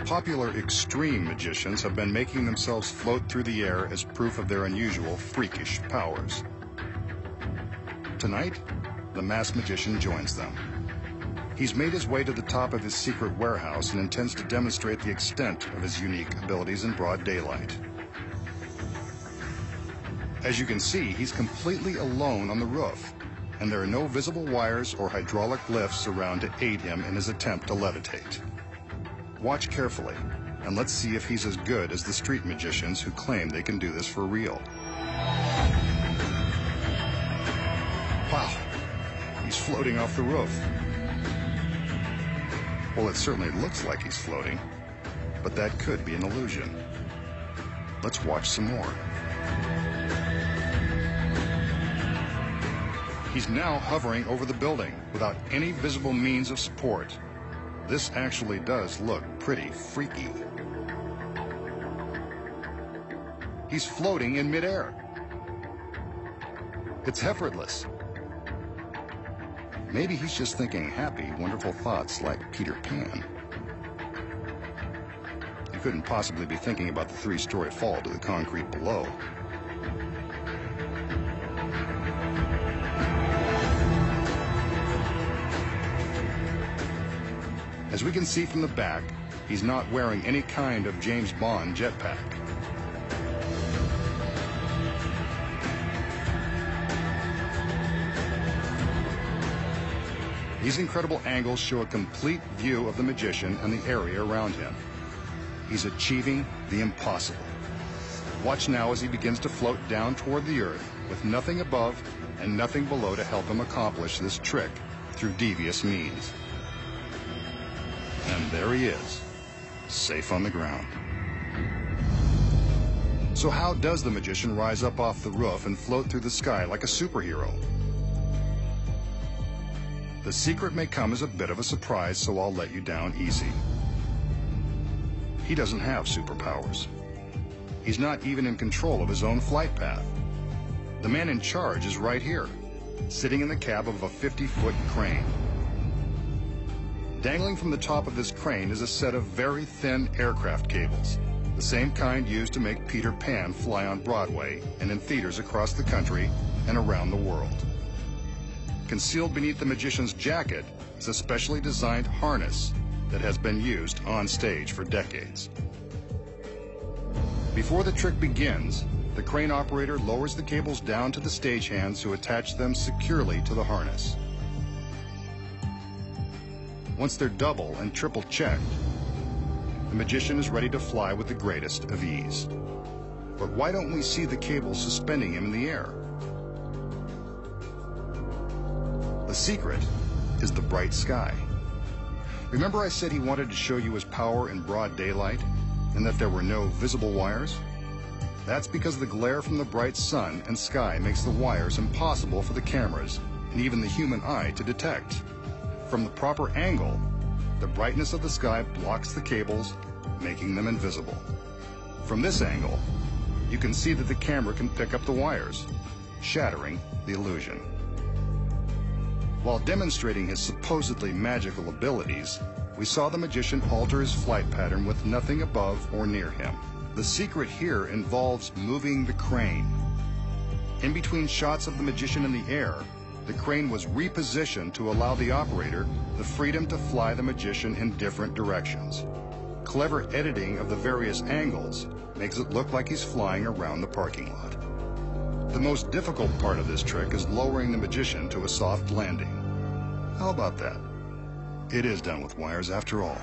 Popular extreme magicians have been making themselves float through the air as proof of their unusual, freakish powers. Tonight, the masked magician joins them. He's made his way to the top of his secret warehouse and intends to demonstrate the extent of his unique abilities in broad daylight. As you can see, he's completely alone on the roof, and there are no visible wires or hydraulic lifts around to aid him in his attempt to levitate. Watch carefully, and let's see if he's as good as the street magicians who claim they can do this for real. Wow, he's floating off the roof. Well, it certainly looks like he's floating, but that could be an illusion. Let's watch some more. He's now hovering over the building without any visible means of support. This actually does look pretty freaky. He's floating in midair. It's effortless. Maybe he's just thinking happy, wonderful thoughts like Peter Pan. He couldn't possibly be thinking about the three-story fall to the concrete below. As we can see from the back, he's not wearing any kind of James Bond jetpack. These incredible angles show a complete view of the magician and the area around him. He's achieving the impossible. Watch now as he begins to float down toward the earth with nothing above and nothing below to help him accomplish this trick through devious means. And there he is, safe on the ground. So how does the magician rise up off the roof and float through the sky like a superhero? The secret may come as a bit of a surprise, so I'll let you down easy. He doesn't have superpowers. He's not even in control of his own flight path. The man in charge is right here, sitting in the cab of a 50-foot crane. Dangling from the top of this crane is a set of very thin aircraft cables, the same kind used to make Peter Pan fly on Broadway and in theaters across the country and around the world. Concealed beneath the magician's jacket is a specially designed harness that has been used on stage for decades. Before the trick begins, the crane operator lowers the cables down to the stagehands who attach them securely to the harness. Once they're double and triple checked, the magician is ready to fly with the greatest of ease. But why don't we see the cables suspending him in the air? The secret is the bright sky. Remember I said he wanted to show you his power in broad daylight and that there were no visible wires? That's because the glare from the bright sun and sky makes the wires impossible for the cameras and even the human eye to detect. From the proper angle, the brightness of the sky blocks the cables, making them invisible. From this angle, you can see that the camera can pick up the wires, shattering the illusion. While demonstrating his supposedly magical abilities, we saw the magician alter his flight pattern with nothing above or near him. The secret here involves moving the crane. In between shots of the magician in the air, the crane was repositioned to allow the operator the freedom to fly the magician in different directions. Clever editing of the various angles makes it look like he's flying around the parking lot. The most difficult part of this trick is lowering the magician to a soft landing. How about that? It is done with wires after all.